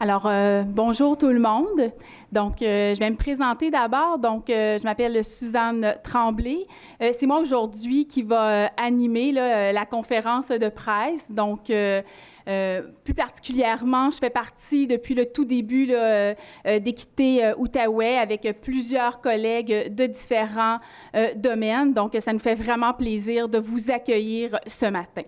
Alors, bonjour tout le monde. Donc, je vais me présenter d'abord. Donc, je m'appelle Suzanne Tremblay. C'est moi aujourd'hui qui va animer la conférence de presse. Donc, plus particulièrement, je fais partie depuis le tout début d'Équité Outaouais avec plusieurs collègues de différents domaines. Donc, ça nous fait vraiment plaisir de vous accueillir ce matin.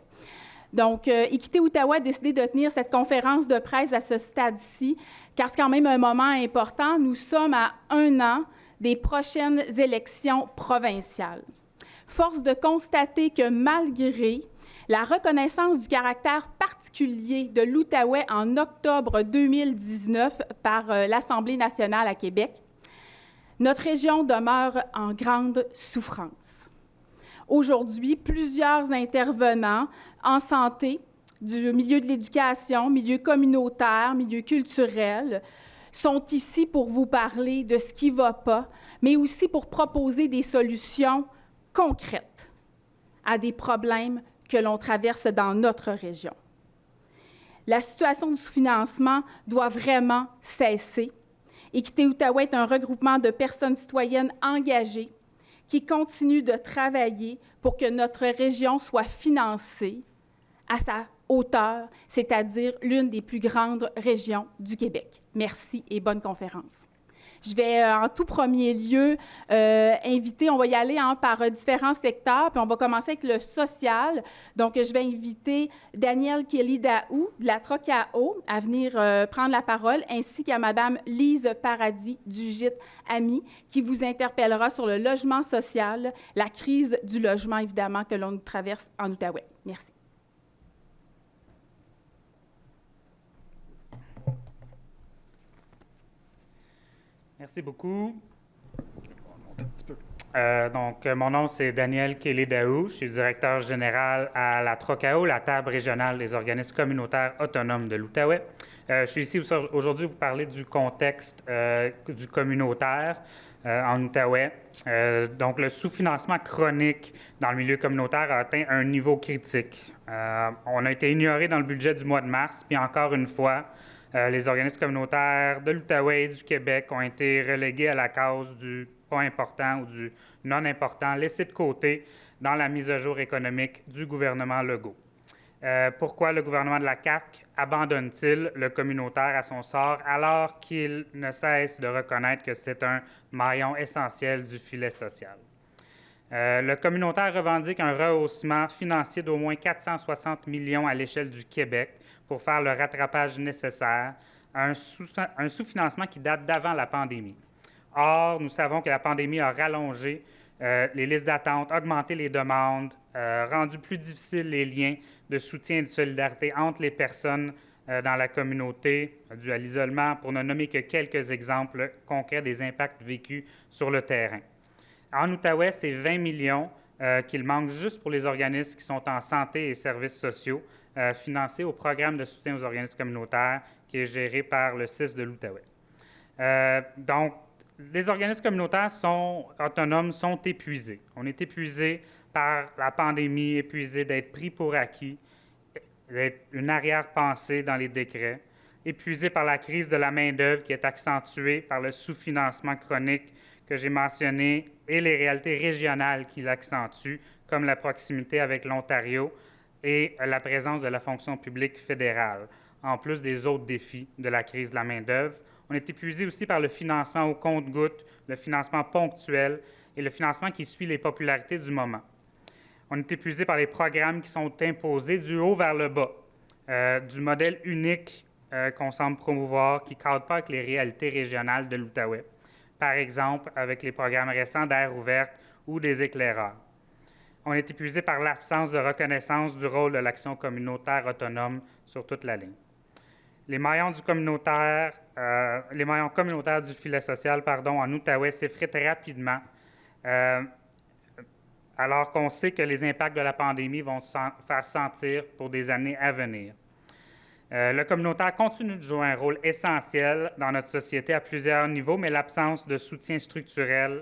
Donc, Équité Outaouais a décidé de tenir cette conférence de presse à ce stade-ci, car c'est quand même un moment important. Nous sommes à 1 an des prochaines élections provinciales. Force de constater que malgré la reconnaissance du caractère particulier de l'Outaouais en octobre 2019 par l'Assemblée nationale à Québec, notre région demeure en grande souffrance. Aujourd'hui, plusieurs intervenants en santé, du milieu de l'éducation, milieu communautaire, milieu culturel, sont ici pour vous parler de ce qui ne va pas, mais aussi pour proposer des solutions concrètes à des problèmes que l'on traverse dans notre région. La situation du sous-financement doit vraiment cesser. Équité Outaouais est un regroupement de personnes citoyennes engagées qui continue de travailler pour que notre région soit financée à sa hauteur, c'est-à-dire l'une des plus grandes régions du Québec. Merci et bonne conférence. Je vais en tout premier lieu inviter, on va y aller par différents secteurs, puis on va commencer avec le social. Donc, je vais inviter Danielle Kelly-Daou de la Trocao à venir prendre la parole, ainsi qu'à Mme Lise Paradis du GIT AMI, qui vous interpellera sur le logement social, la crise du logement, évidemment, que l'on traverse en Outaouais. Merci. Merci beaucoup. Je vais monter un petit peu. Mon nom, c'est Danielle Kelly-Daou. Je suis directeur général à la Trocao, la table régionale des organismes communautaires autonomes de l'Outaouais. Je suis ici aujourd'hui pour parler du contexte du communautaire en Outaouais. Donc, le sous-financement chronique dans le milieu communautaire a atteint un niveau critique. On a été ignoré dans le budget du mois de mars, puis encore une fois, les organismes communautaires de l'Outaouais et du Québec ont été relégués à la cause du pas important ou du non important, laissés de côté dans la mise à jour économique du gouvernement Legault. Pourquoi le gouvernement de la CAQ abandonne-t-il le communautaire à son sort alors qu'il ne cesse de reconnaître que c'est un maillon essentiel du filet social? Le communautaire revendique un rehaussement financier d'au moins 460 millions à l'échelle du Québec pour faire le rattrapage nécessaire, un sous-financement qui date d'avant la pandémie. Or, nous savons que la pandémie a rallongé les listes d'attente, augmenté les demandes, rendu plus difficiles les liens de soutien et de solidarité entre les personnes dans la communauté, dû à l'isolement, pour ne nommer que quelques exemples concrets des impacts vécus sur le terrain. En Outaouais, c'est 20 millions qu'il manque juste pour les organismes qui sont en santé et services sociaux, financés au programme de soutien aux organismes communautaires qui est géré par le CIS de l'Outaouais. Donc, les organismes communautaires autonomes sont épuisés. On est épuisé par la pandémie, épuisé d'être pris pour acquis, d'être une arrière-pensée dans les décrets, épuisé par la crise de la main-d'œuvre qui est accentuée par le sous-financement chronique que j'ai mentionné et les réalités régionales qui l'accentuent, comme la proximité avec l'Ontario et la présence de la fonction publique fédérale, en plus des autres défis de la crise de la main-d'œuvre. On est épuisé aussi par le financement au compte-gouttes, le financement ponctuel et le financement qui suit les popularités du moment. On est épuisé par les programmes qui sont imposés du haut vers le bas, du modèle unique qu'on semble promouvoir, qui ne cadre pas avec les réalités régionales de l'Outaouais. Par exemple, avec les programmes récents d'air ouverte ou des éclaireurs. On est épuisé par l'absence de reconnaissance du rôle de l'action communautaire autonome sur toute la ligne. Les maillons communautaires du filet social en Outaouais s'effritent rapidement, alors qu'on sait que les impacts de la pandémie vont se faire sentir pour des années à venir. Le communautaire continue de jouer un rôle essentiel dans notre société à plusieurs niveaux, mais l'absence de soutien structurant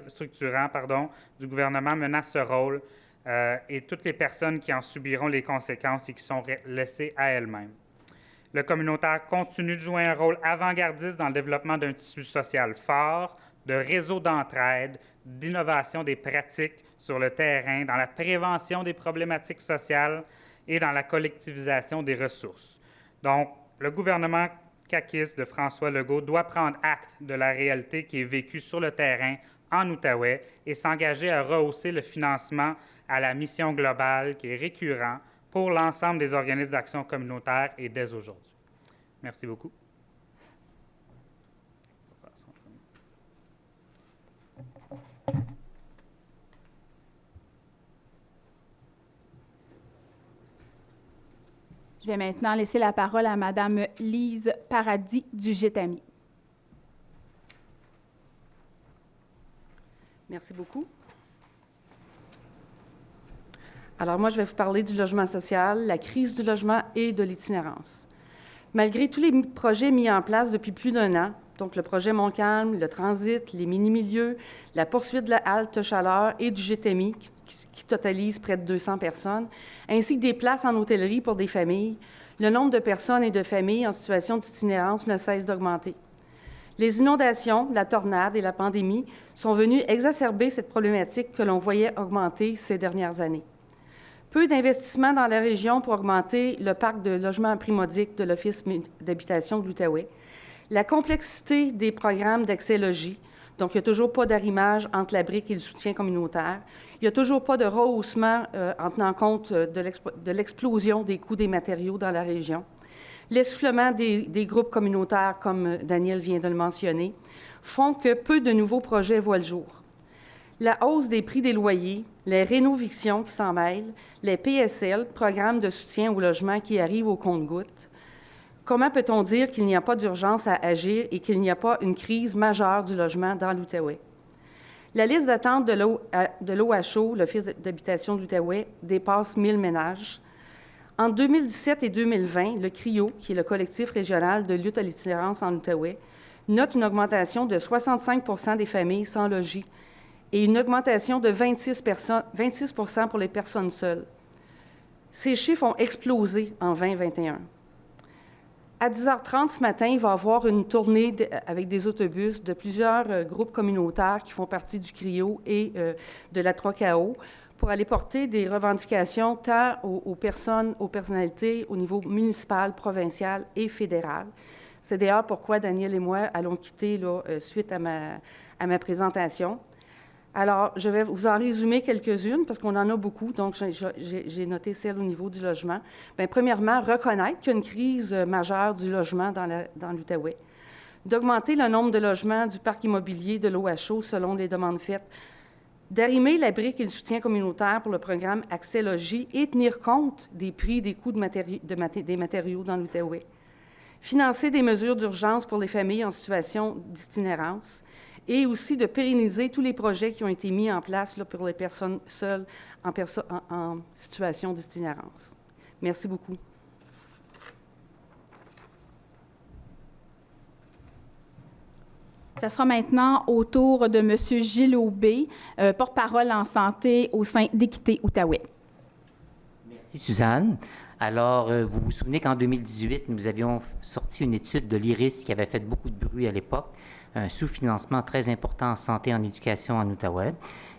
du gouvernement menace ce rôle et toutes les personnes qui en subiront les conséquences et qui sont laissées à elles-mêmes. Le communautaire continue de jouer un rôle avant-gardiste dans le développement d'un tissu social fort, de réseaux d'entraide, d'innovation des pratiques sur le terrain, dans la prévention des problématiques sociales et dans la collectivisation des ressources. Donc, le gouvernement caquiste de François Legault doit prendre acte de la réalité qui est vécue sur le terrain en Outaouais et s'engager à rehausser le financement à la mission globale qui est récurrent pour l'ensemble des organismes d'action communautaire et dès aujourd'hui. Merci beaucoup. Je vais maintenant laisser la parole à Mme Lise Paradis du GETAMI. Merci beaucoup. Alors, moi, je vais vous parler du logement social, la crise du logement et de l'itinérance. Malgré tous les projets mis en place depuis plus d'1 an, donc le projet Montcalm, le transit, les mini-milieux, la poursuite de la halte chaleur et du GTMI, qui totalise près de 200 personnes, ainsi que des places en hôtellerie pour des familles, le nombre de personnes et de familles en situation d'itinérance ne cesse d'augmenter. Les inondations, la tornade et la pandémie sont venues exacerber cette problématique que l'on voyait augmenter ces dernières années. Peu d'investissements dans la région pour augmenter le parc de logements primodiques de l'Office d'habitation de l'Outaouais. La complexité des programmes d'accès logis, donc il n'y a toujours pas d'arrimage entre la brique et le soutien communautaire. Il n'y a toujours pas de rehaussement en tenant compte de l'explosion des coûts des matériaux dans la région. L'essoufflement des groupes communautaires, comme Daniel vient de le mentionner, font que peu de nouveaux projets voient le jour. La hausse des prix des loyers, les rénovictions qui s'en mêlent, les PSL, programmes de soutien au logement qui arrivent au compte-gouttes. Comment peut-on dire qu'il n'y a pas d'urgence à agir et qu'il n'y a pas une crise majeure du logement dans l'Outaouais? La liste d'attente de l'OHO, l'Office d'habitation de l'Outaouais, dépasse 1000 ménages. En 2017 et 2020, le CRIO, qui est le collectif régional de lutte à l'itinérance en Outaouais, note une augmentation de 65 des familles sans logis et une augmentation de 26 pour les personnes seules. Ces chiffres ont explosé en 2021. À 10h30 ce matin, il va y avoir une tournée avec des autobus de plusieurs groupes communautaires qui font partie du CRIO et de la 3KO pour aller porter des revendications tant aux personnes, aux personnalités au niveau municipal, provincial et fédéral. C'est d'ailleurs pourquoi Daniel et moi allons quitter suite à ma présentation. Alors, je vais vous en résumer quelques-unes parce qu'on en a beaucoup, donc j'ai noté celle au niveau du logement. Bien, premièrement, reconnaître qu'il y a une crise majeure du logement dans l'Outaouais, d'augmenter le nombre de logements du parc immobilier de l'OHO selon les demandes faites, d'arrimer la brique et le soutien communautaire pour le programme Accès Logis et tenir compte des prix des coûts des matériaux dans l'Outaouais, financer des mesures d'urgence pour les familles en situation d'itinérance, et aussi de pérenniser tous les projets qui ont été mis en place pour les personnes seules en situation d'itinérance. Merci beaucoup. Ça sera maintenant au tour de M. Gilles Aubé, porte-parole en santé au sein d'Équité Outaouais. Merci, Suzanne. Alors, vous vous souvenez qu'en 2018, nous avions sorti une étude de l'IRIS qui avait fait beaucoup de bruit à l'époque, un sous-financement très important en santé et en éducation en Outaouais.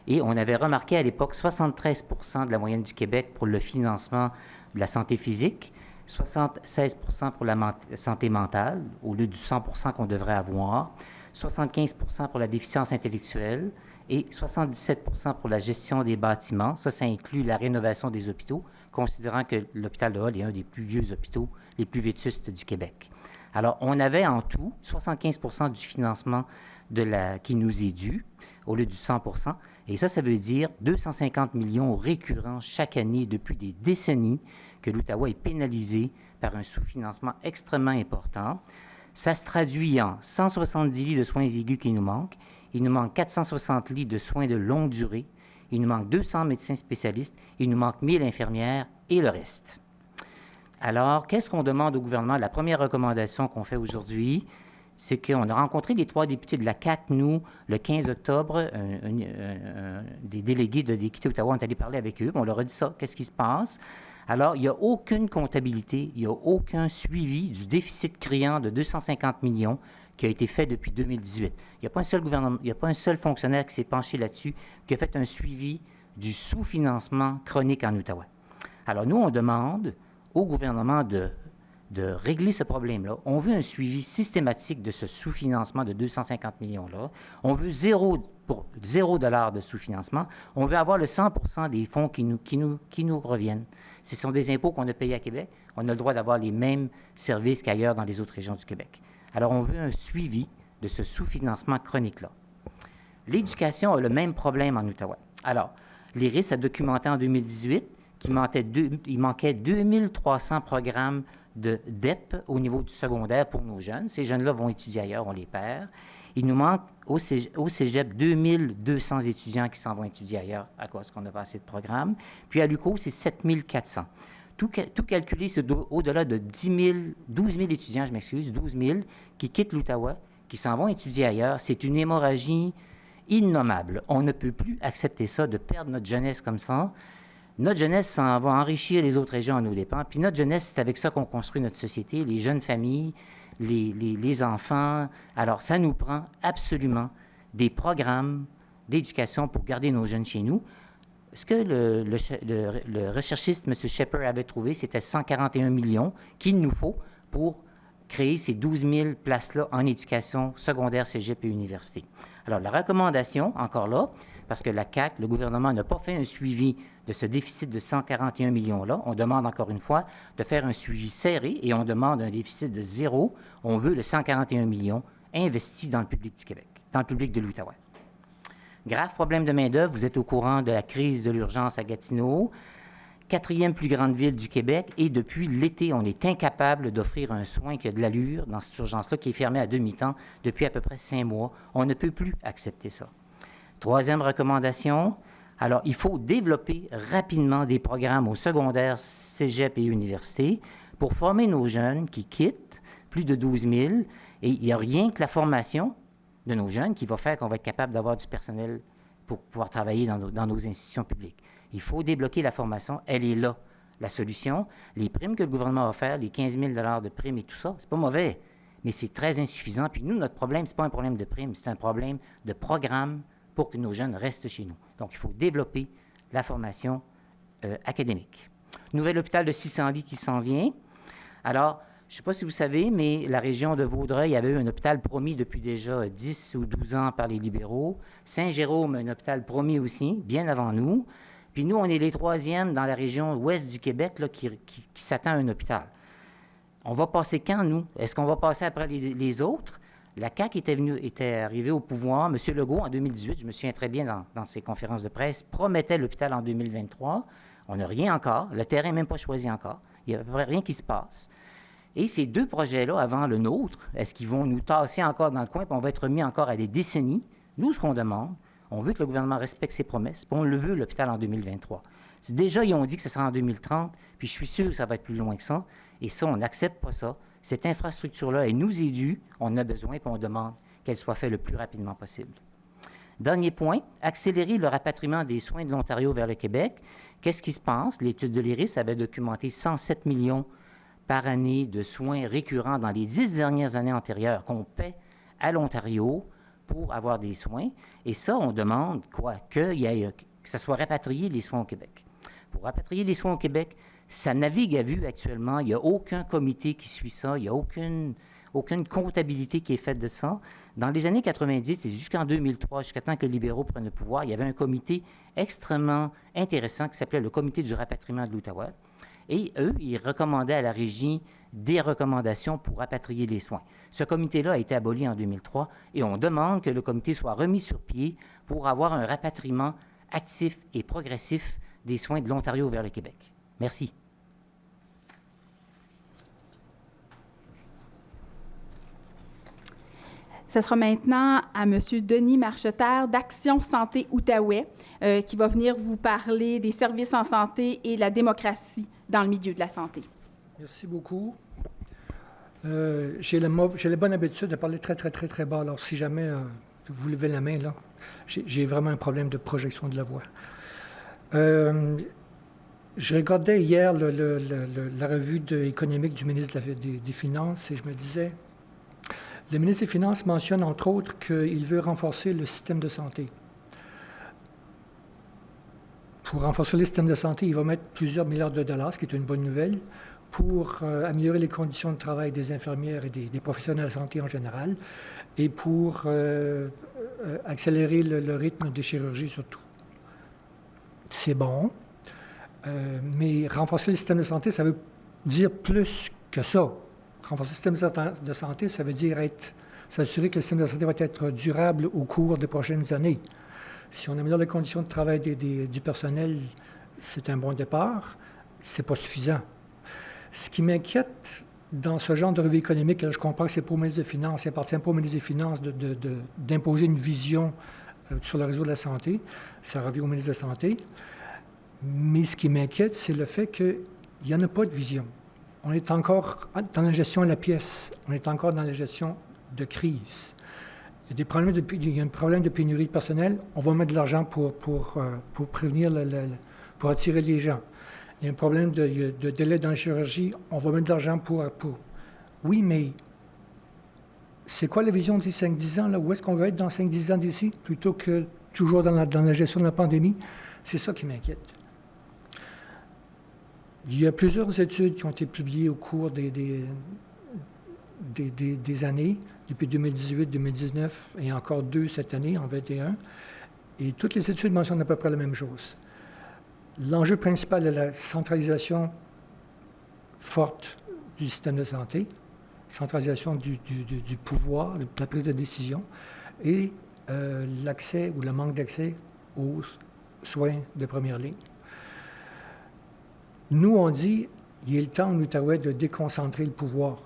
Et on avait remarqué à l'époque 73 de la moyenne du Québec pour le financement de la santé physique, 76 pour la santé mentale, au lieu du 100 qu'on devrait avoir, 75 pour la déficience intellectuelle et 77 pour la gestion des bâtiments. Ça inclut la rénovation des hôpitaux, considérant que l'hôpital de Hull est un des plus vieux hôpitaux, les plus vétustes du Québec. Alors, on avait en tout 75 du financement qui nous est dû, au lieu du 100 et ça veut dire 250 millions récurrents chaque année depuis des décennies que l'Outaouais est pénalisé par un sous-financement extrêmement important. Ça se traduit en 170 lits de soins aigus qui nous manquent. Il nous manque 460 lits de soins de longue durée. Il nous manque 200 médecins spécialistes. Il nous manque 1000 infirmières et le reste. Alors, qu'est-ce qu'on demande au gouvernement? La première recommandation qu'on fait aujourd'hui, c'est qu'on a rencontré les 3 députés de la CAQ, nous, le 15 octobre, des délégués de l'Équité Ottawa, on est allé parler avec eux, on leur a dit ça, qu'est-ce qui se passe? Alors, il n'y a aucune comptabilité, il n'y a aucun suivi du déficit criant de 250 millions qui a été fait depuis 2018. Il n'y a pas un seul gouvernement, il n'y a pas un seul fonctionnaire qui s'est penché là-dessus, qui a fait un suivi du sous-financement chronique en Outaouais. Alors, nous, on demande au gouvernement de régler ce problème-là. On veut un suivi systématique de ce sous-financement de 250 millions-là. On veut $0 de sous-financement. On veut avoir le 100% des fonds qui nous reviennent. Ce sont des impôts qu'on a payés à Québec. On a le droit d'avoir les mêmes services qu'ailleurs dans les autres régions du Québec. Alors, on veut un suivi de ce sous-financement chronique-là. L'éducation a le même problème en Outaouais. Alors, l'IRIS a documenté en 2018 qu'il manquait 2300 programmes de DEP au niveau du secondaire pour nos jeunes. Ces jeunes-là vont étudier ailleurs, on les perd. Il nous manque au cégep 2200 étudiants qui s'en vont étudier ailleurs à cause qu'on n'a pas assez de programmes. Puis à l'UQO, c'est 7400. Tout calculé, c'est au-delà de 12 000 étudiants, 12 000, qui quittent l'Outaouais, qui s'en vont étudier ailleurs. C'est une hémorragie innommable. On ne peut plus accepter ça, de perdre notre jeunesse comme ça. Notre jeunesse s'en va enrichir les autres régions à nos dépens. Puis notre jeunesse, c'est avec ça qu'on construit notre société, les jeunes familles, les enfants. Alors, ça nous prend absolument des programmes d'éducation pour garder nos jeunes chez nous. Ce que le recherchiste, M. Shepard, avait trouvé, c'était 141 millions qu'il nous faut pour créer ces 12 000 places-là en éducation secondaire, cégep et université. Alors, la recommandation, encore là, parce que la CAQ, le gouvernement, n'a pas fait un suivi de ce déficit de 141 millions-là. On demande encore une fois de faire un suivi serré et on demande un déficit de 0. On veut le 141 millions investis dans le public du Québec, dans le public de l'Outaouais. Grave problème de main-d'œuvre, vous êtes au courant de la crise de l'urgence à Gatineau, 4e plus grande ville du Québec, et depuis l'été, on est incapable d'offrir un soin qui a de l'allure dans cette urgence-là, qui est fermée à demi-temps depuis à peu près 5 mois. On ne peut plus accepter ça. 3e recommandation, alors il faut développer rapidement des programmes au secondaire, cégep et université pour former nos jeunes qui quittent, plus de 12 000, et il n'y a rien que la formation de nos jeunes qui va faire qu'on va être capable d'avoir du personnel pour pouvoir travailler dans nos institutions publiques. Il faut débloquer la formation, elle est là, la solution. Les primes que le gouvernement va faire, les 15 000 $ de primes et tout ça, c'est pas mauvais, mais c'est très insuffisant. Puis nous, notre problème, c'est pas un problème de primes, c'est un problème de programme pour que nos jeunes restent chez nous. Donc, il faut développer la formation académique. Nouvel hôpital de 600 lits qui s'en vient. Alors, je ne sais pas si vous savez, mais la région de Vaudreuil avait eu un hôpital promis depuis déjà 10 ou 12 ans par les libéraux. Saint-Jérôme, un hôpital promis aussi, bien avant nous. Puis nous, on est les 3e dans la région ouest du Québec là, qui s'attend à un hôpital. On va passer quand, nous? Est-ce qu'on va passer après les autres? La CAQ était arrivée au pouvoir. M. Legault, en 2018, je me souviens très bien dans ses conférences de presse, promettait l'hôpital en 2023. On n'a rien encore. Le terrain n'est même pas choisi encore. Il n'y a à peu près rien qui se passe. Et ces 2 projets-là, avant le nôtre, est-ce qu'ils vont nous tasser encore dans le coin, puis on va être remis encore à des décennies? Nous, ce qu'on demande, on veut que le gouvernement respecte ses promesses, puis on le veut, l'hôpital, en 2023. Déjà, ils ont dit que ce sera en 2030, puis je suis sûr que ça va être plus loin que ça. Et ça, on n'accepte pas ça. Cette infrastructure-là, elle nous est due, on en a besoin, puis on demande qu'elle soit faite le plus rapidement possible. Dernier point, accélérer le rapatriement des soins de l'Ontario vers le Québec. Qu'est-ce qui se passe? L'étude de l'IRIS avait documenté 107 millions par année de soins récurrents dans les 10 dernières années antérieures qu'on paie à l'Ontario pour avoir des soins. Et ça, on demande quoi? Que ça soit rapatrié, les soins au Québec. Pour rapatrier les soins au Québec, ça navigue à vue actuellement. Il n'y a aucun comité qui suit ça. Il n'y a aucune comptabilité qui est faite de ça. Dans les années 90 et jusqu'en 2003, jusqu'à temps que les libéraux prennent le pouvoir, il y avait un comité extrêmement intéressant qui s'appelait le Comité du rapatriement de l'Outaouais. Et eux, ils recommandaient à la Régie des recommandations pour rapatrier les soins. Ce comité-là a été aboli en 2003 et on demande que le comité soit remis sur pied pour avoir un rapatriement actif et progressif des soins de l'Ontario vers le Québec. Merci. Ce sera maintenant à M. Denis Marcheterre d'Action Santé Outaouais qui va venir vous parler des services en santé et de la démocratie dans le milieu de la santé. Merci beaucoup. J'ai la bonne habitude de parler très, très, très, très bas. Alors, si jamais vous levez la main, là, j'ai vraiment un problème de projection de la voix. Je regardais hier la revue économique du ministre des Finances et je me disais, le ministre des Finances mentionne entre autres qu'il veut renforcer le système de santé. Pour renforcer le système de santé, il va mettre plusieurs milliards de dollars, ce qui est une bonne nouvelle, pour améliorer les conditions de travail des infirmières et des professionnels de la santé en général, et pour accélérer le rythme des chirurgies surtout. C'est bon, mais renforcer le système de santé, ça veut dire plus que ça. Renforcer le système de santé, ça veut dire s'assurer que le système de santé va être durable au cours des prochaines années. Si on améliore les conditions de travail du personnel, c'est un bon départ. Ce n'est pas suffisant. Ce qui m'inquiète dans ce genre de revue économique, là, je comprends que c'est pour le ministre des Finances, il appartient pas au ministre des Finances d'imposer une vision sur le réseau de la santé. Ça revient au ministre de la Santé. Mais ce qui m'inquiète, c'est le fait qu'il n'y en a pas de vision. On est encore dans la gestion à la pièce. On est encore dans la gestion de crise. Il y a un problème de pénurie de personnel. On va mettre de l'argent pour prévenir, pour attirer les gens. Il y a un problème de délai dans la chirurgie. On va mettre de l'argent pour... Oui, mais c'est quoi la vision des 5-10 ans? Là? Où est-ce qu'on va être dans 5-10 ans d'ici, plutôt que toujours dans la gestion de la pandémie? C'est ça qui m'inquiète. Il y a plusieurs études qui ont été publiées au cours des années, depuis 2018, 2019 et encore 2 cette année, en 2021. Et toutes les études mentionnent à peu près la même chose. L'enjeu principal est la centralisation forte du système de santé, centralisation du pouvoir, de la prise de décision, et l'accès ou le manque d'accès aux soins de première ligne. Nous, on dit, il est le temps en Outaouais de déconcentrer le pouvoir.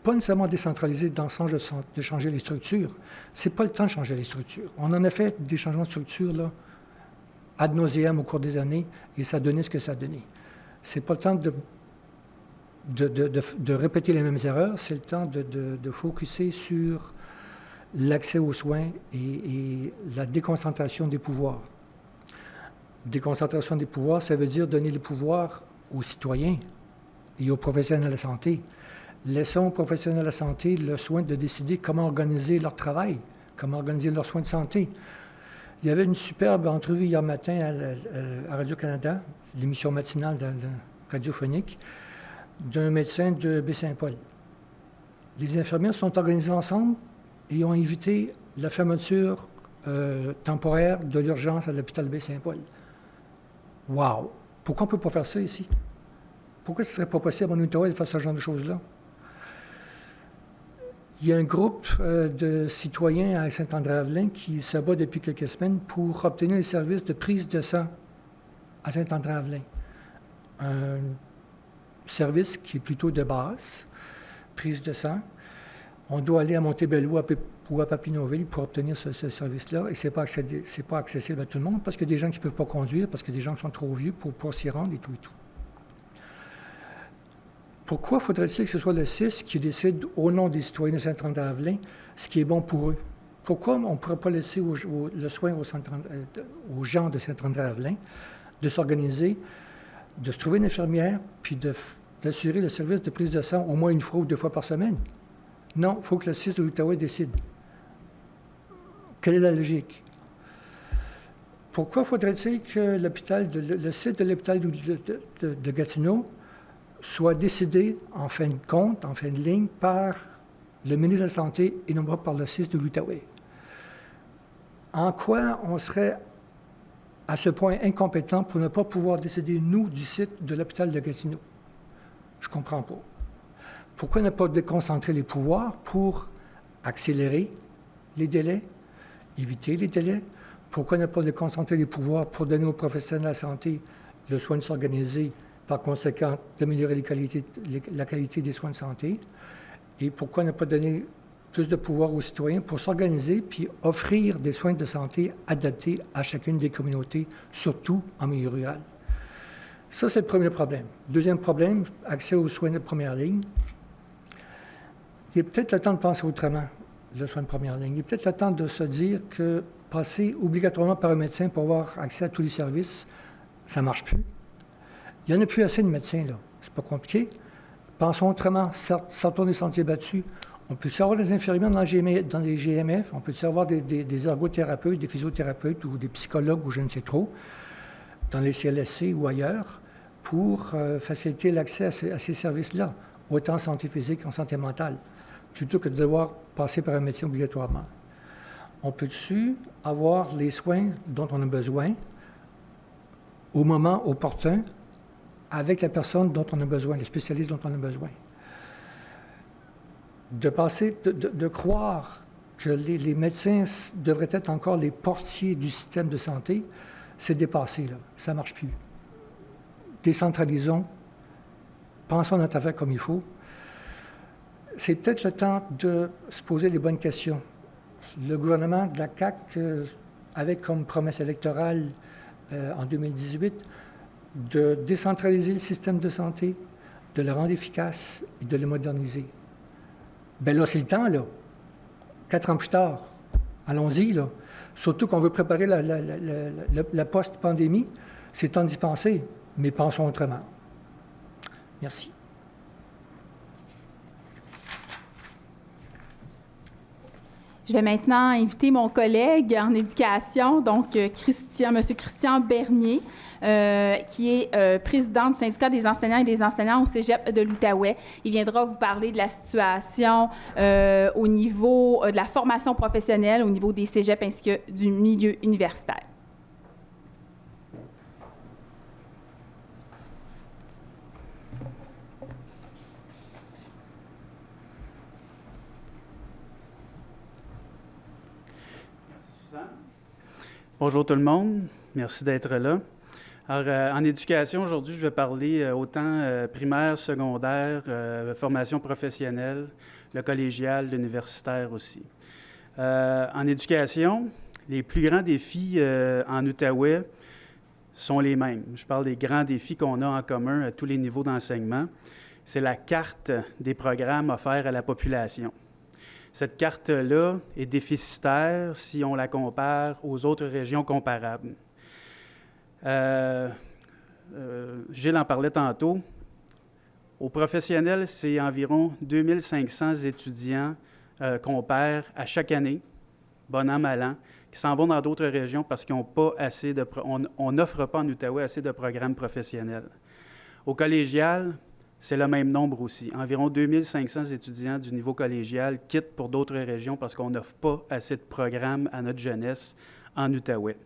Pas nécessairement décentraliser dans le sens de changer les structures. Ce n'est pas le temps de changer les structures. On en a fait des changements de structure là, ad nauseam au cours des années, et ça a donné ce que ça a donné. Ce n'est pas le temps de répéter les mêmes erreurs, c'est le temps de focuser sur l'accès aux soins et la déconcentration des pouvoirs. Déconcentration des pouvoirs, ça veut dire donner les pouvoirs aux citoyens et aux professionnels de la santé. Laissons aux professionnels de la santé le soin de décider comment organiser leur travail, comment organiser leurs soins de santé. Il y avait une superbe entrevue hier matin à Radio-Canada, l'émission matinale radiophonique, d'un médecin de Baie-Saint-Paul. Les infirmières sont organisées ensemble et ont évité la fermeture temporaire de l'urgence à l'hôpital de Baie-Saint-Paul. Wow! Pourquoi on ne peut pas faire ça ici? Pourquoi ce ne serait pas possible en Outaouais de faire ce genre de choses-là? Il y a un groupe de citoyens à Saint-André-Avelin qui se bat depuis quelques semaines pour obtenir les services de prise de sang à Saint-André-Avelin. Un service qui est plutôt de base, prise de sang. On doit aller à Montebello ou à Papineauville pour obtenir ce service-là, et ce n'est pas accessible à tout le monde parce qu'il y a des gens qui ne peuvent pas conduire, parce qu'il y a des gens qui sont trop vieux pour s'y rendre et tout et tout. Pourquoi faudrait-il que ce soit le CIS qui décide au nom des citoyens de Saint-André-Avelin ce qui est bon pour eux? Pourquoi on ne pourrait pas laisser le soin aux gens de Saint-André-Avelin de s'organiser, de se trouver une infirmière, puis d'assurer le service de prise de sang au moins 1 fois ou 2 fois par semaine? Non, il faut que le CIS de l'Outaouais décide. Quelle est la logique? Pourquoi faudrait-il que le site de l'hôpital de Gatineau soit décidé, en fin de compte, en fin de ligne, par le ministre de la Santé et non pas par le CIS de l'Outaouais? En quoi on serait à ce point incompétent pour ne pas pouvoir décider, nous, du site de l'hôpital de Gatineau? Je ne comprends pas. Pourquoi ne pas déconcentrer les pouvoirs pour accélérer les délais, éviter les délais? Pourquoi ne pas déconcentrer les pouvoirs pour donner aux professionnels de la santé le soin de s'organiser, par conséquent d'améliorer la qualité des soins de santé? Et pourquoi ne pas donner plus de pouvoir aux citoyens pour s'organiser puis offrir des soins de santé adaptés à chacune des communautés, surtout en milieu rural? Ça, c'est le premier problème. Deuxième problème, accès aux soins de première ligne. Il est peut-être le temps de penser autrement, le soin de première ligne. Il est peut-être le temps de se dire que passer obligatoirement par un médecin pour avoir accès à tous les services, ça ne marche plus. Il n'y en a plus assez de médecins, là. C'est pas compliqué. Pensons autrement, sortons des sentiers battus. On peut avoir des infirmières dans les GMF, on peut avoir des ergothérapeutes, des physiothérapeutes ou des psychologues ou je ne sais trop, dans les CLSC ou ailleurs, pour faciliter l'accès à ces services-là, autant en santé physique qu'en santé mentale, plutôt que de devoir passer par un médecin obligatoirement. On peut-tu avoir les soins dont on a besoin au moment opportun avec la personne dont on a besoin, le spécialiste dont on a besoin? De croire que les médecins devraient être encore les portiers du système de santé, c'est dépassé, là. Ça ne marche plus. Décentralisons, pensons notre affaire comme il faut. C'est peut-être le temps de se poser les bonnes questions. Le gouvernement de la CAQ avait comme promesse électorale en 2018 de décentraliser le système de santé, de le rendre efficace et de le moderniser. Bien là, c'est le temps, là. 4 ans plus tard, allons-y, là. Surtout qu'on veut préparer la post-pandémie. C'est le temps d'y penser, mais pensons autrement. Merci. Je vais maintenant inviter mon collègue en éducation, donc M. Christian Bernier, qui est président du syndicat des enseignants et des enseignants au Cégep de l'Outaouais. Il viendra vous parler de la situation au niveau de la formation professionnelle, au niveau des cégeps ainsi que du milieu universitaire. Bonjour tout le monde, merci d'être là. Alors, en éducation, aujourd'hui, je vais parler autant primaire, secondaire, formation professionnelle, le collégial, l'universitaire aussi. En éducation, les plus grands défis en Outaouais sont les mêmes. Je parle des grands défis qu'on a en commun à tous les niveaux d'enseignement. C'est la carte des programmes offerts à la population. Cette carte-là est déficitaire si on la compare aux autres régions comparables. Gilles en parlait tantôt. Au professionnel, c'est environ 2500 étudiants qu'on perd à chaque année, bon an, mal an, qui s'en vont dans d'autres régions parce qu'on n'offre pas en Outaouais assez de programmes professionnels. Au collégial, c'est le même nombre aussi. Environ 2500 étudiants du niveau collégial quittent pour d'autres régions parce qu'on n'offre pas assez de programmes à notre jeunesse en Outaouais.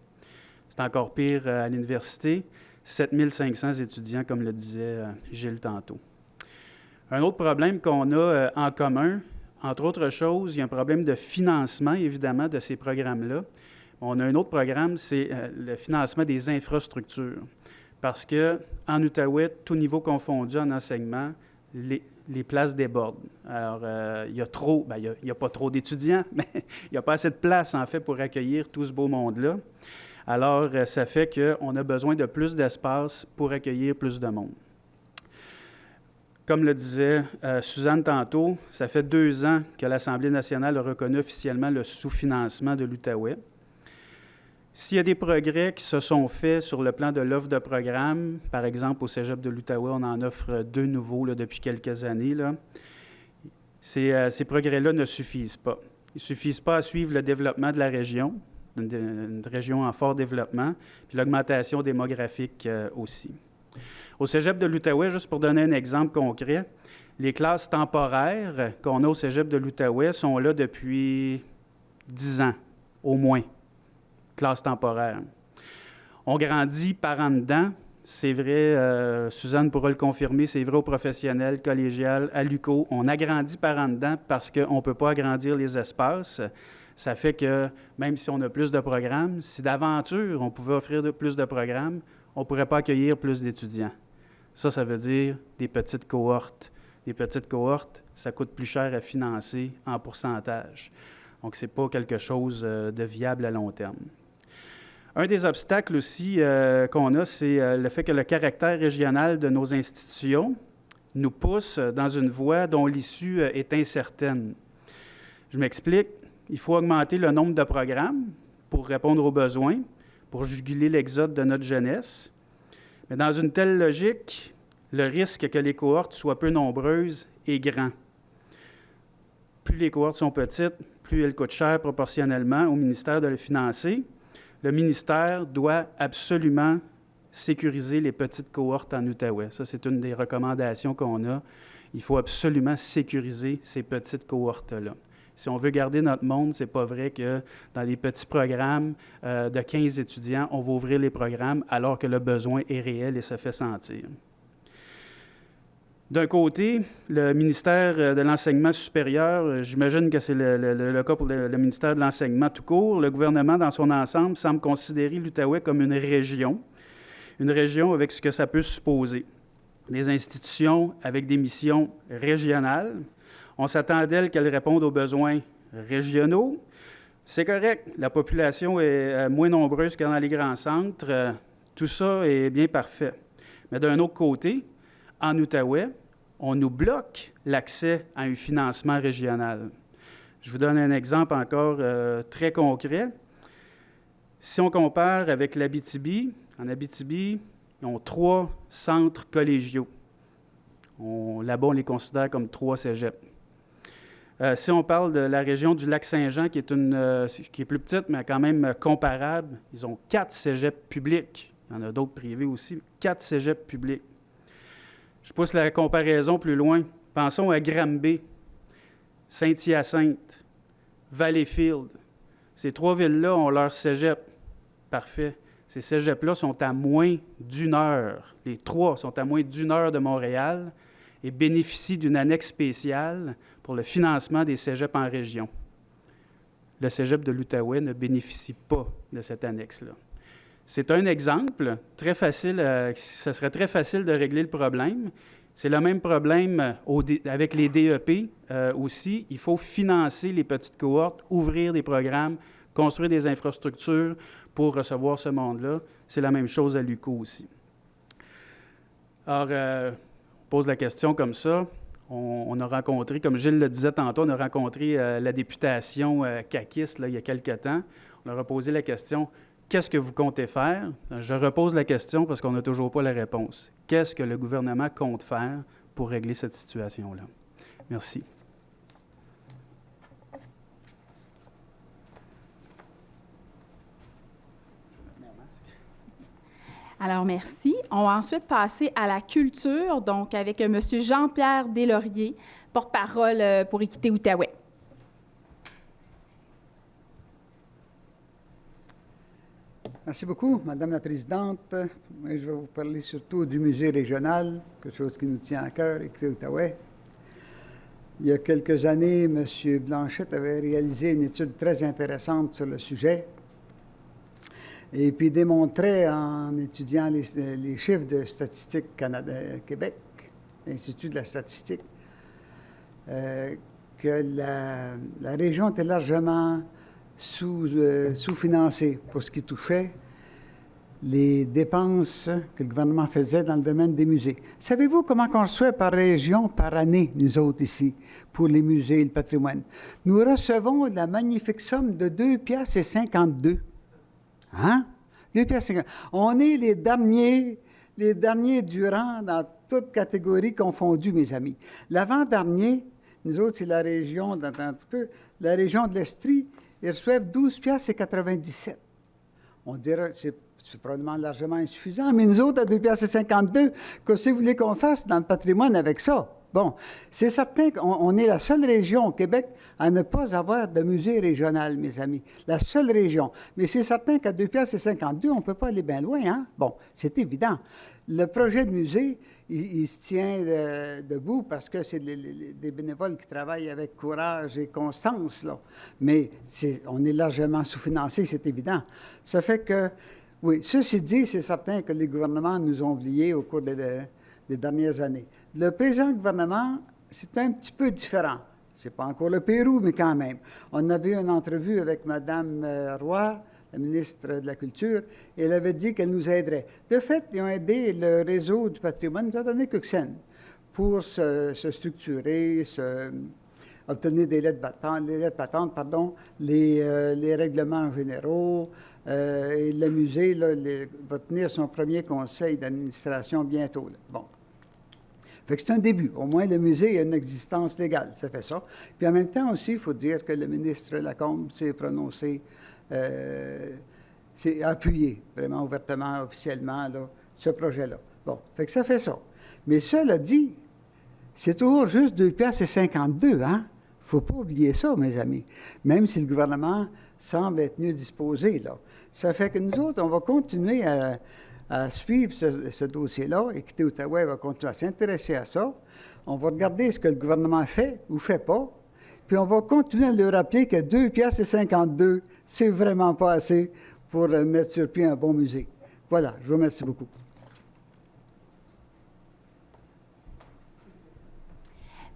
C'est encore pire à l'université, 7500 étudiants, comme le disait Gilles tantôt. Un autre problème qu'on a en commun, entre autres choses, il y a un problème de financement, évidemment, de ces programmes-là. On a un autre programme, c'est le financement des infrastructures. Parce qu'en Outaouais, tout niveau confondu en enseignement, les places débordent. Alors, il y a pas trop d'étudiants, mais il n'y a pas assez de place, en fait, pour accueillir tout ce beau monde-là. Alors, ça fait qu'on a besoin de plus d'espace pour accueillir plus de monde. Comme le disait Suzanne tantôt, ça fait 2 ans que l'Assemblée nationale a reconnu officiellement le sous-financement de l'Outaouais. S'il y a des progrès qui se sont faits sur le plan de l'offre de programmes, par exemple au Cégep de l'Outaouais, on en offre 2 nouveaux là, depuis quelques années, là. Ces progrès-là ne suffisent pas. Ils ne suffisent pas à suivre le développement de la région, une région en fort développement, puis l'augmentation démographique aussi. Au Cégep de l'Outaouais, juste pour donner un exemple concret, les classes temporaires qu'on a au Cégep de l'Outaouais sont là depuis 10 ans, au moins. Classe temporaire. On grandit par en dedans, c'est vrai, Suzanne pourra le confirmer, c'est vrai au professionnel, collégial, à l'UQO. On agrandit par en dedans parce qu'on ne peut pas agrandir les espaces. Ça fait que même si on a plus de programmes, si d'aventure on pouvait offrir plus de programmes, on ne pourrait pas accueillir plus d'étudiants. Ça veut dire des petites cohortes. Des petites cohortes, ça coûte plus cher à financer en pourcentage. Donc, ce n'est pas quelque chose de viable à long terme. Un des obstacles aussi qu'on a, c'est le fait que le caractère régional de nos institutions nous pousse dans une voie dont l'issue est incertaine. Je m'explique. Il faut augmenter le nombre de programmes pour répondre aux besoins, pour juguler l'exode de notre jeunesse. Mais dans une telle logique, le risque que les cohortes soient peu nombreuses est grand. Plus les cohortes sont petites, plus elles coûtent cher proportionnellement au ministère de le financer. Le ministère doit absolument sécuriser les petites cohortes en Outaouais. Ça, c'est une des recommandations qu'on a. Il faut absolument sécuriser ces petites cohortes-là. Si on veut garder notre monde, c'est pas vrai que dans les petits programmes de 15 étudiants, on va ouvrir les programmes alors que le besoin est réel et se fait sentir. D'un côté, le ministère de l'Enseignement supérieur, j'imagine que c'est le cas pour le ministère de l'Enseignement tout court, le gouvernement dans son ensemble semble considérer l'Outaouais comme une région avec ce que ça peut supposer. Des institutions avec des missions régionales. On s'attend d'elles qu'elles répondent aux besoins régionaux. C'est correct, la population est moins nombreuse que dans les grands centres. Tout ça est bien parfait. Mais d'un autre côté, en Outaouais, on nous bloque l'accès à un financement régional. Je vous donne un exemple encore très concret. Si on compare avec l'Abitibi, en Abitibi, ils ont 3 centres collégiaux. Là-bas, on les considère comme 3 cégeps. Si on parle de la région du Lac-Saint-Jean, qui est plus petite, mais quand même comparable, ils ont 4 cégeps publics. Il y en a d'autres privés aussi, 4 cégeps publics. Je pousse la comparaison plus loin. Pensons à Granby, Saint-Hyacinthe, Valleyfield. Ces 3 villes-là ont leur cégep. Parfait. Ces cégeps-là sont à moins d'1 heure. Les 3 sont à moins d'1 heure de Montréal et bénéficient d'une annexe spéciale pour le financement des cégeps en région. Le cégep de l'Outaouais ne bénéficie pas de cette annexe-là. C'est un exemple très facile, ce serait très facile de régler le problème. C'est le même problème avec les DEP aussi. Il faut financer les petites cohortes, ouvrir des programmes, construire des infrastructures pour recevoir ce monde-là. C'est la même chose à l'UQO aussi. Alors, on pose la question comme ça. On a rencontré, comme Gilles le disait tantôt, on a rencontré la députation caquiste il y a quelque temps. On leur a posé la question, qu'est-ce que vous comptez faire? Je repose la question parce qu'on n'a toujours pas la réponse. Qu'est-ce que le gouvernement compte faire pour régler cette situation-là? Merci. Alors, merci. On va ensuite passer à la culture, donc avec M. Jean-Pierre Deslauriers, porte-parole pour Équité Outaouais. Merci beaucoup, Madame la Présidente. Je vais vous parler surtout du musée régional, quelque chose qui nous tient à cœur, Équité Outaouais. Il y a quelques années, M. Blanchette avait réalisé une étude très intéressante sur le sujet et puis démontrait, en étudiant les chiffres de Statistique Québec, l'Institut de la statistique, que la région était largement sous-financée pour ce qui touchait les dépenses que le gouvernement faisait dans le domaine des musées. Savez-vous comment on reçoit par région, par année, nous autres ici, pour les musées et le patrimoine? Nous recevons la magnifique somme de 2,52 $. Hein? 2,50 $. On est les derniers du rang dans toutes catégories confondues, mes amis. L'avant-dernier, nous autres, c'est la région, la région de l'Estrie, ils reçoivent 12,97 $. On dirait que c'est probablement largement insuffisant, mais nous autres, à 2,52 $, qu'est-ce que vous voulez qu'on fasse dans le patrimoine avec ça? Bon, c'est certain qu'on est la seule région au Québec à ne pas avoir de musée régional, mes amis. La seule région. Mais c'est certain qu'à 2,52 $, on ne peut pas aller bien loin, hein? Bon, c'est évident. Le projet de musée, il se tient debout parce que c'est des bénévoles qui travaillent avec courage et constance, là. Mais on est largement sous-financé, c'est évident. Ça fait que, oui, ceci dit, c'est certain que les gouvernements nous ont oubliés au cours des dernières années. Le présent gouvernement, c'est un petit peu différent. Ce n'est pas encore le Pérou, mais quand même. On avait eu une entrevue avec Mme Roy, la ministre de la Culture, et elle avait dit qu'elle nous aiderait. De fait, ils ont aidé le réseau du patrimoine, ils ont donné Cuxen pour se structurer, obtenir des lettres patentes, les règlements généraux. Et le musée là, va tenir son premier conseil d'administration bientôt. Là. Bon. Fait que c'est un début. Au moins, le musée a une existence légale. Ça fait ça. Puis en même temps aussi, il faut dire que le ministre Lacombe s'est prononcé, s'est appuyé vraiment ouvertement, officiellement, là, ce projet-là. Bon. Fait que ça fait ça. Mais cela dit, c'est toujours juste 2,52 $, hein? Il ne faut pas oublier ça, mes amis. Même si le gouvernement semble être mieux disposé, là. Ça fait que nous autres, on va continuer à suivre ce dossier-là. Équité Outaouais va continuer à s'intéresser à ça. On va regarder ce que le gouvernement fait ou ne fait pas. Puis on va continuer à leur rappeler que 2,52 $, c'est vraiment pas assez pour mettre sur pied un bon musée. Voilà, je vous remercie beaucoup.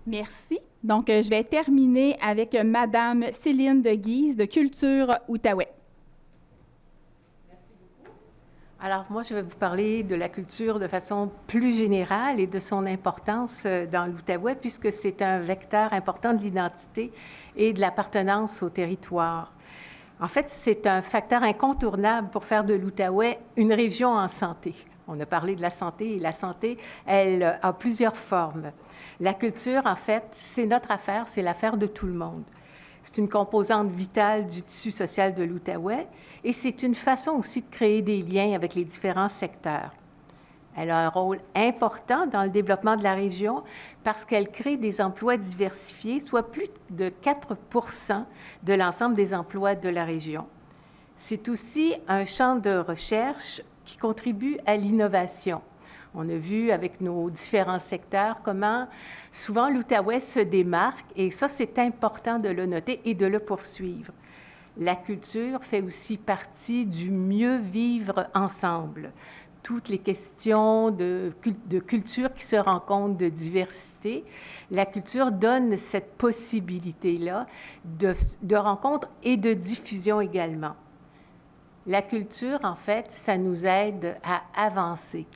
Merci. Donc, je vais terminer avec Madame Céline de Guise de Culture Outaouais. Alors, moi, je vais vous parler de la culture de façon plus générale et de son importance dans l'Outaouais, puisque c'est un vecteur important de l'identité et de l'appartenance au territoire. En fait, c'est un facteur incontournable pour faire de l'Outaouais une région en santé. On a parlé de la santé, et la santé, elle a plusieurs formes. La culture, en fait, c'est notre affaire, c'est l'affaire de tout le monde. C'est une composante vitale du tissu social de l'Outaouais et c'est une façon aussi de créer des liens avec les différents secteurs. Elle a un rôle important dans le développement de la région parce qu'elle crée des emplois diversifiés, soit plus de 4 % de l'ensemble des emplois de la région. C'est aussi un champ de recherche qui contribue à l'innovation. On a vu avec nos différents secteurs comment souvent l'Outaouais se démarque et ça, c'est important de le noter et de le poursuivre. La culture fait aussi partie du mieux vivre ensemble. Toutes les questions de culture qui se rencontrent, de diversité, la culture donne cette possibilité-là de rencontre et de diffusion également. La culture, en fait, ça nous aide à avancer.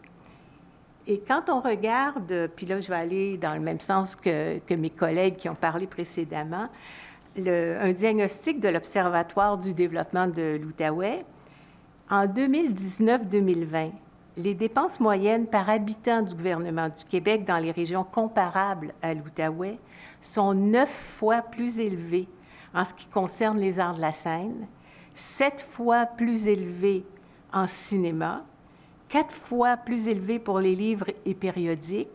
Et quand on regarde, puis là, je vais aller dans le même sens que mes collègues qui ont parlé précédemment, un diagnostic de l'Observatoire du développement de l'Outaouais, en 2019-2020, les dépenses moyennes par habitant du gouvernement du Québec dans les régions comparables à l'Outaouais sont 9 fois plus élevées en ce qui concerne les arts de la scène, 7 fois plus élevées en cinéma, 4 fois plus élevées pour les livres et périodiques,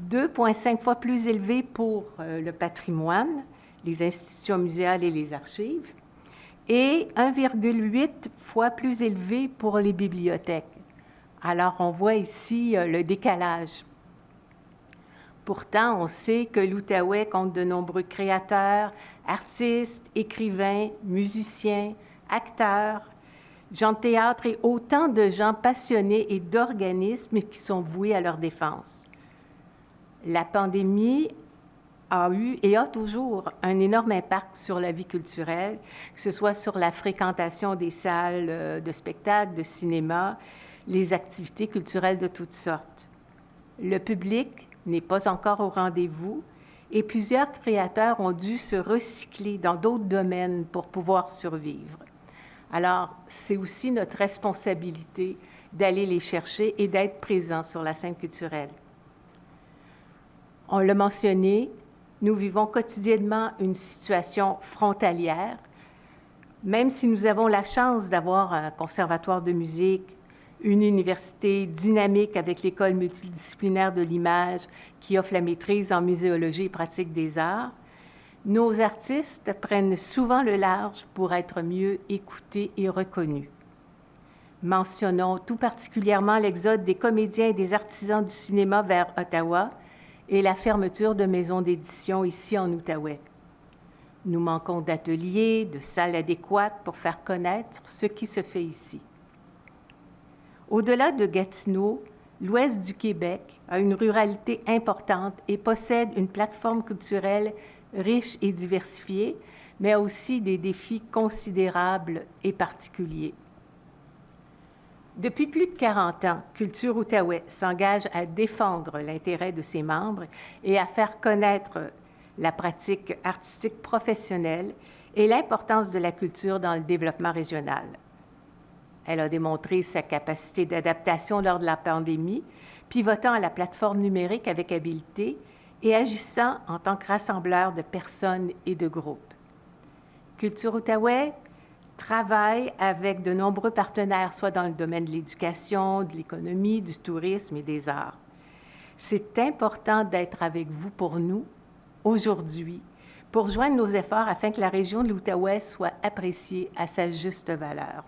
2,5 fois plus élevées pour le patrimoine, les institutions muséales et les archives, et 1,8 fois plus élevées pour les bibliothèques. Alors, on voit ici le décalage. Pourtant, on sait que l'Outaouais compte de nombreux créateurs, artistes, écrivains, musiciens, acteurs, gens de théâtre et autant de gens passionnés et d'organismes qui sont voués à leur défense. La pandémie a eu et a toujours un énorme impact sur la vie culturelle, que ce soit sur la fréquentation des salles de spectacle, de cinéma, les activités culturelles de toutes sortes. Le public n'est pas encore au rendez-vous et plusieurs créateurs ont dû se recycler dans d'autres domaines pour pouvoir survivre. Alors, c'est aussi notre responsabilité d'aller les chercher et d'être présents sur la scène culturelle. On l'a mentionné, nous vivons quotidiennement une situation frontalière. Même si nous avons la chance d'avoir un conservatoire de musique, une université dynamique avec l'École multidisciplinaire de l'image qui offre la maîtrise en muséologie et pratique des arts, nos artistes prennent souvent le large pour être mieux écoutés et reconnus. Mentionnons tout particulièrement l'exode des comédiens et des artisans du cinéma vers Ottawa et la fermeture de maisons d'édition ici en Outaouais. Nous manquons d'ateliers, de salles adéquates pour faire connaître ce qui se fait ici. Au-delà de Gatineau, l'ouest du Québec a une ruralité importante et possède une plateforme culturelle riche et diversifiée, mais a aussi des défis considérables et particuliers. Depuis plus de 40 ans, Culture Outaouais s'engage à défendre l'intérêt de ses membres et à faire connaître la pratique artistique professionnelle et l'importance de la culture dans le développement régional. Elle a démontré sa capacité d'adaptation lors de la pandémie, pivotant à la plateforme numérique avec habileté et agissant en tant que rassembleur de personnes et de groupes. Culture Outaouais travaille avec de nombreux partenaires, soit dans le domaine de l'éducation, de l'économie, du tourisme et des arts. C'est important d'être avec vous pour nous, aujourd'hui, pour joindre nos efforts afin que la région de l'Outaouais soit appréciée à sa juste valeur.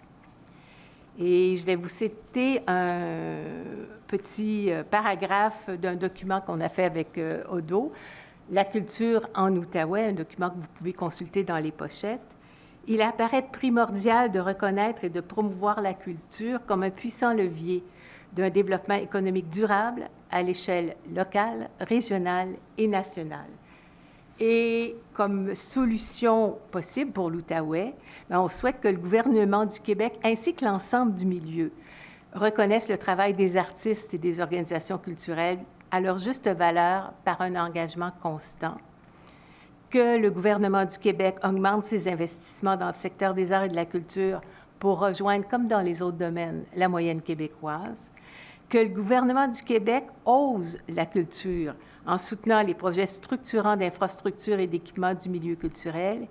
Et je vais vous citer un petit paragraphe d'un document qu'on a fait avec Odo, La culture en Outaouais, un document que vous pouvez consulter dans les pochettes. Il apparaît primordial de reconnaître et de promouvoir la culture comme un puissant levier d'un développement économique durable à l'échelle locale, régionale et nationale. Et comme solution possible pour l'Outaouais, on souhaite que le gouvernement du Québec ainsi que l'ensemble du milieu reconnaissent le travail des artistes et des organisations culturelles à leur juste valeur par un engagement constant, que le gouvernement du Québec augmente ses investissements dans le secteur des arts et de la culture pour rejoindre, comme dans les autres domaines, la moyenne québécoise, que le gouvernement du Québec ose la culture en soutenant les projets structurants d'infrastructures et d'équipements du milieu culturel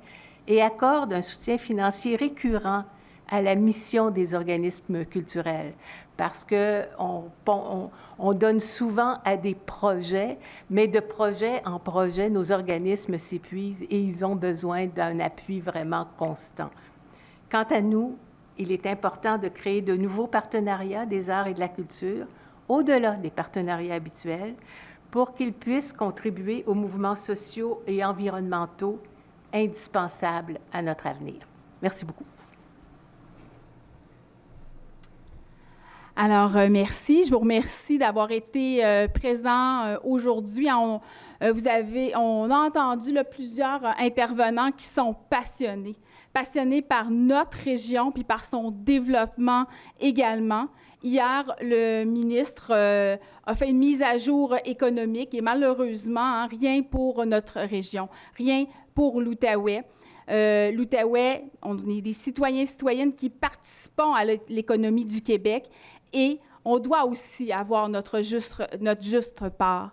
et accorde un soutien financier récurrent à la mission des organismes culturels, parce qu'on donne souvent à des projets, mais de projet en projet, nos organismes s'épuisent et ils ont besoin d'un appui vraiment constant. Quant à nous, il est important de créer de nouveaux partenariats des arts et de la culture, au-delà des partenariats habituels, pour qu'ils puissent contribuer aux mouvements sociaux et environnementaux indispensables à notre avenir. Merci beaucoup. Alors, merci. Je vous remercie d'avoir été présent aujourd'hui. On a entendu là, plusieurs intervenants qui sont passionnés par notre région puis par son développement également. Hier, le ministre a fait une mise à jour économique et malheureusement, rien pour notre région, rien pour l'Outaouais. L'Outaouais, on est des citoyens et citoyennes qui participons à l'économie du Québec et on doit aussi avoir notre juste part.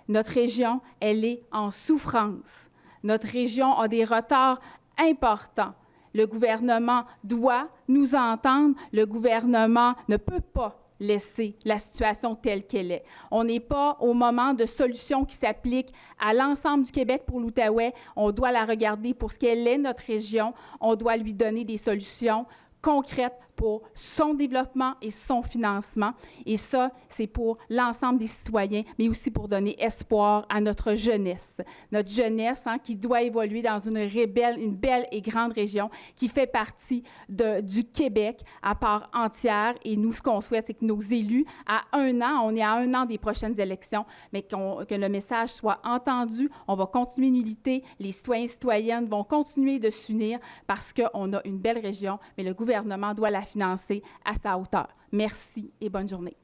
Notre région, elle est en souffrance. Notre région a des retards importants. Le gouvernement doit nous entendre. Le gouvernement ne peut pas laisser la situation telle qu'elle est. On n'est pas au moment de solutions qui s'appliquent à l'ensemble du Québec pour l'Outaouais. On doit la regarder pour ce qu'elle est, notre région. On doit lui donner des solutions concrètes pour son développement et son financement. Et ça, c'est pour l'ensemble des citoyens, mais aussi pour donner espoir à notre jeunesse. Notre jeunesse qui doit évoluer dans une belle et grande région qui fait partie du Québec à part entière. Et nous, ce qu'on souhaite, c'est que nos élus, on est à 1 an des prochaines élections, mais que le message soit entendu. On va continuer de militer. Les citoyens et citoyennes vont continuer de s'unir parce qu'on a une belle région, mais le gouvernement doit la financer à sa hauteur. Merci et bonne journée.